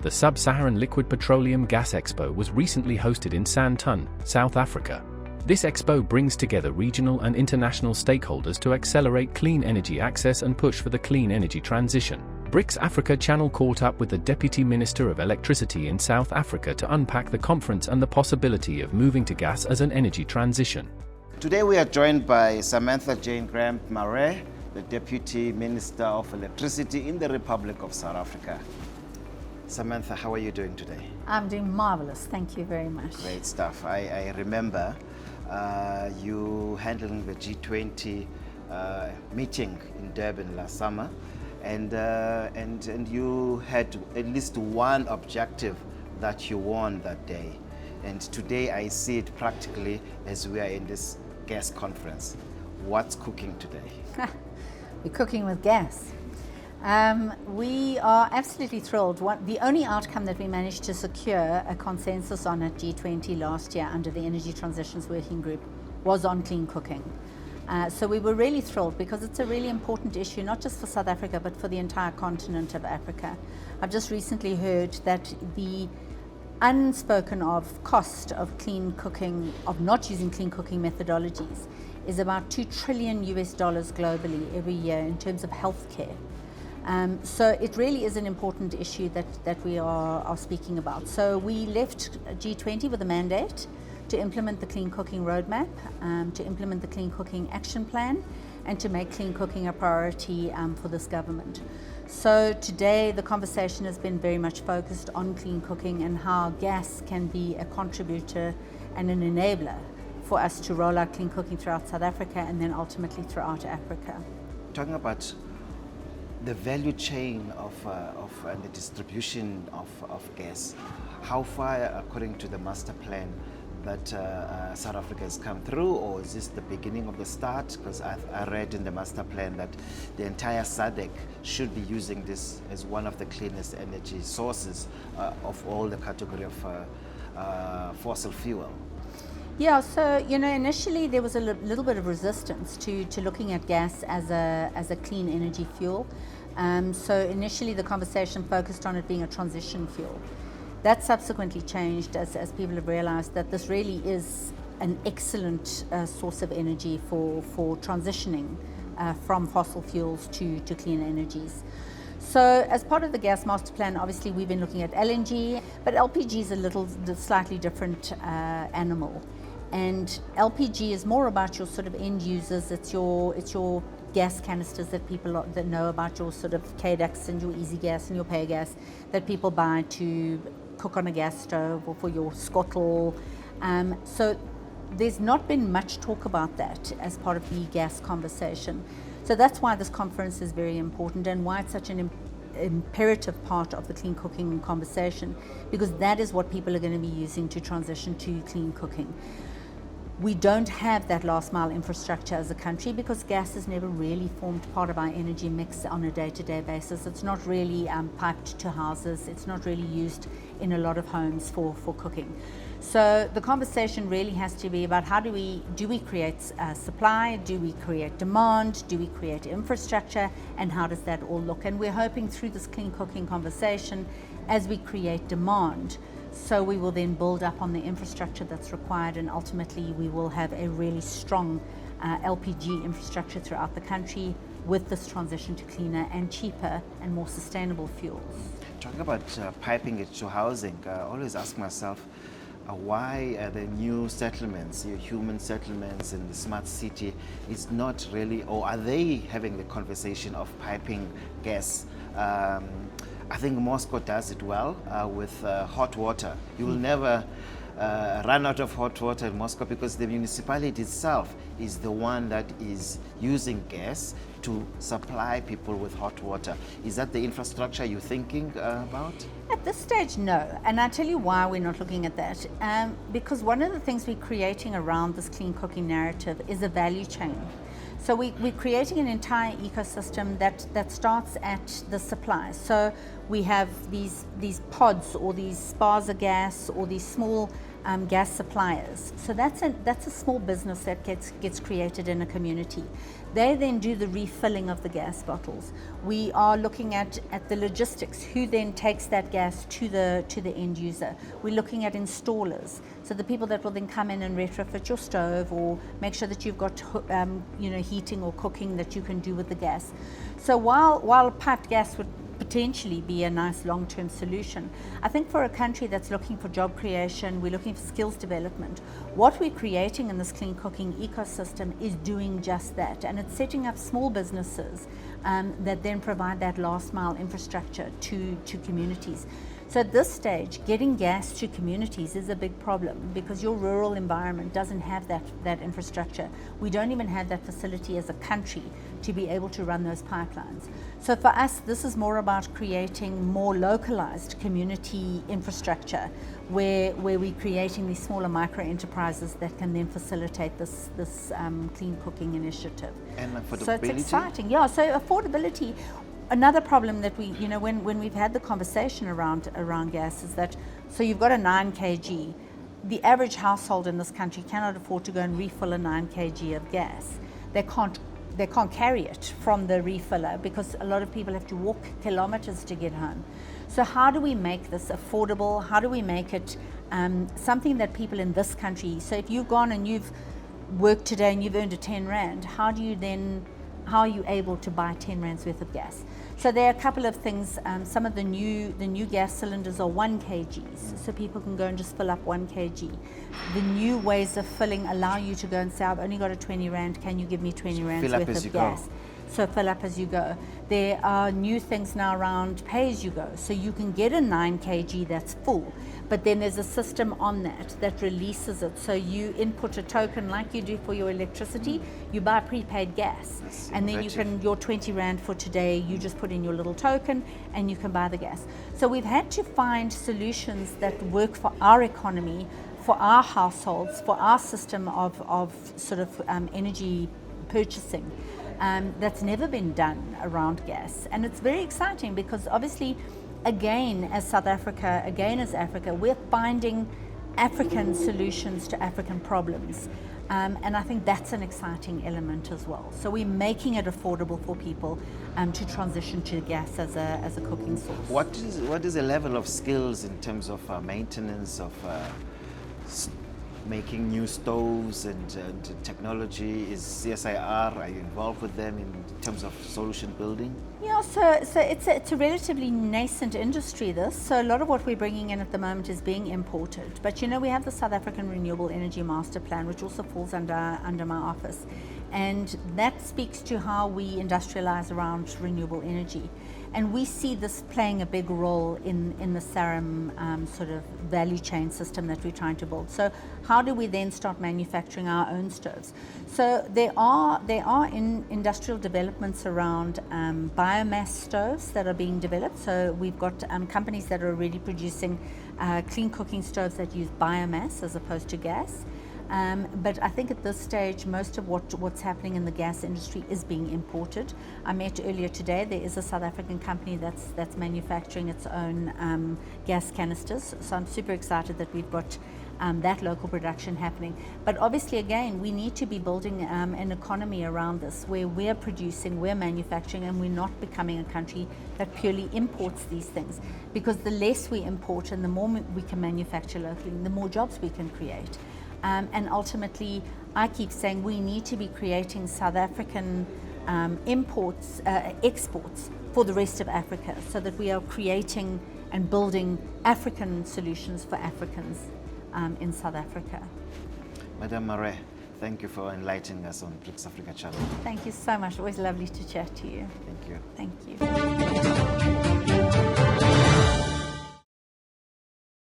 The Sub-Saharan Liquid Petroleum Gas Expo was recently hosted in Sandton, South Africa. This expo brings together regional and international stakeholders to accelerate clean energy access and push for the clean energy transition. BRICS Africa Channel caught up with the Deputy Minister of Electricity in South Africa to unpack the conference and the possibility of moving to gas as an energy transition. Today we are joined by Samantha Jane Grant-Marais, the Deputy Minister of Electricity in the Republic of South Africa. Samantha, how are you doing today? I'm doing marvelous, thank you very much. Great stuff. I remember you handling the G20 meeting in Durban last summer, and you had at least one objective that you won that day. And today I see it practically as we are in this gas conference. What's cooking today? We're cooking with gas. We are absolutely thrilled. The only outcome that we managed to secure a consensus on at G20 last year under the Energy Transitions Working Group was on clean cooking. So we were really thrilled because it's a really important issue, not just for South Africa, but for the entire continent of Africa. I've just recently heard that the unspoken of cost of clean cooking, of not using clean cooking methodologies, is about $2 trillion globally every year in terms of healthcare. So it really is an important issue that we are speaking about. So we left G20 with a mandate to implement the Clean Cooking Roadmap, to implement the Clean Cooking Action Plan, and to make clean cooking a priority for this government. So today the conversation has been very much focused on clean cooking and how gas can be a contributor and an enabler for us to roll out clean cooking throughout South Africa and then ultimately throughout Africa. Talking about the value chain and the distribution of gas, how far, according to the master plan, that South Africa has come through, or is this the beginning of the start? Because I read in the master plan that the entire SADC should be using this as one of the cleanest energy sources of all the category of fossil fuel. Yeah, so initially there was a little bit of resistance to looking at gas as a clean energy fuel. So initially the conversation focused on it being a transition fuel. That subsequently changed as people have realized that this really is an excellent source of energy for transitioning from fossil fuels to clean energies. So as part of the gas master plan, obviously we've been looking at LNG, but LPG is a slightly different animal. And LPG is more about your sort of end users. It's your gas canisters that people that know about, your sort of KDAX and your easy gas and your pay gas that people buy to cook on a gas stove or for your skottel. So there's not been much talk about that as part of the gas conversation. So that's why this conference is very important and why it's such an imperative part of the clean cooking conversation, because that is what people are going to be using to transition to clean cooking. We don't have that last mile infrastructure as a country because gas has never really formed part of our energy mix on a day-to-day basis. It's not really piped to houses. It's not really used in a lot of homes for cooking. So the conversation really has to be about how do we create supply, do we create demand, do we create infrastructure, and how does that all look? And we're hoping through this clean cooking conversation, as we create demand, so we will then build up on the infrastructure that's required, and ultimately we will have a really strong LPG infrastructure throughout the country with this transition to cleaner and cheaper and more sustainable fuels. Talking about piping it to housing, I always ask myself, why the new settlements, human settlements in the smart city is not really, or are they having the conversation of piping gas? I think Moscow does it well with hot water. You will never run out of hot water in Moscow because the municipality itself is the one that is using gas to supply people with hot water. Is that the infrastructure you're thinking about? At this stage, no. And I'll tell you why we're not looking at that. Because one of the things we're creating around this clean cooking narrative is a value chain. So we're creating an entire ecosystem that starts at the supply. So we have these pods or these spas of gas or these small gas suppliers. So that's a small business that gets created in a community. They then do the refilling of the gas bottles. We are looking at the logistics, who then takes that gas to the end user. We're looking at installers, so the people that will then come in and retrofit your stove or make sure that you've got heating or cooking that you can do with the gas. So while piped gas would potentially be a nice long-term solution, I think for a country that's looking for job creation, we're looking for skills development, what we're creating in this clean cooking ecosystem is doing just that, and it's setting up small businesses that then provide that last mile infrastructure to communities. So at this stage, getting gas to communities is a big problem because your rural environment doesn't have that infrastructure. We don't even have that facility as a country to be able to run those pipelines. So for us, this is more about creating more localized community infrastructure where we're creating these smaller micro enterprises that can then facilitate this clean cooking initiative. And affordability? So it's exciting. Yeah, so affordability. Another problem that when we've had the conversation around gas is that, so you've got a 9 kg, the average household in this country cannot afford to go and refill a 9 kg of gas. They can't carry it from the refiller because a lot of people have to walk kilometers to get home. So how do we make this affordable? How do we make it something that people in this country, so if you've gone and you've worked today and you've earned a 10 Rand, how are you able to buy 10 Rands worth of gas? So there are a couple of things. Some of the new gas cylinders are 1 kgs, so people can go and just fill up 1 kg. The new ways of filling allow you to go and say, I've only got a 20 Rand, can you give me 20 Rands worth of gas? So fill up as you go. There are new things now around pay as you go. So you can get a 9 kg that's full, but then there's a system on that releases it. So you input a token like you do for your electricity, you buy prepaid gas. That's and then your 20 Rand for today, you just put in your little token and you can buy the gas. So we've had to find solutions that work for our economy, for our households, for our system of sort of energy purchasing. That's never been done around gas. And it's very exciting because obviously, again, as South Africa, again as Africa, we're finding African solutions to African problems. And I think that's an exciting element as well. So we're making it affordable for people to transition to gas as a cooking source. What is the level of skills in terms of maintenance of making new stoves and technology? Is CSIR, are you involved with them in terms of solution building? Yeah, so it's a relatively nascent industry, this. So a lot of what we're bringing in at the moment is being imported. But we have the South African Renewable Energy Master Plan, which also falls under my office. And that speaks to how we industrialize around renewable energy. And we see this playing a big role in the Sarum sort of value chain system that we're trying to build. So how do we then start manufacturing our own stoves? So there are industrial developments around biomass stoves that are being developed. So we've got companies that are already producing clean cooking stoves that use biomass as opposed to gas. But I think at this stage, most of what's happening in the gas industry is being imported. I met earlier today, there is a South African company that's manufacturing its own gas canisters. So I'm super excited that we've got that local production happening. But obviously, again, we need to be building an economy around this where we're producing, we're manufacturing, and we're not becoming a country that purely imports these things. Because the less we import and the more we can manufacture locally, the more jobs we can create. And ultimately, I keep saying we need to be creating South African exports for the rest of Africa, so that we are creating and building African solutions for Africans in South Africa. Madam Marais, thank you for enlightening us on BRICS Africa Channel. Thank you so much. Always lovely to chat to you. Thank you. Thank you.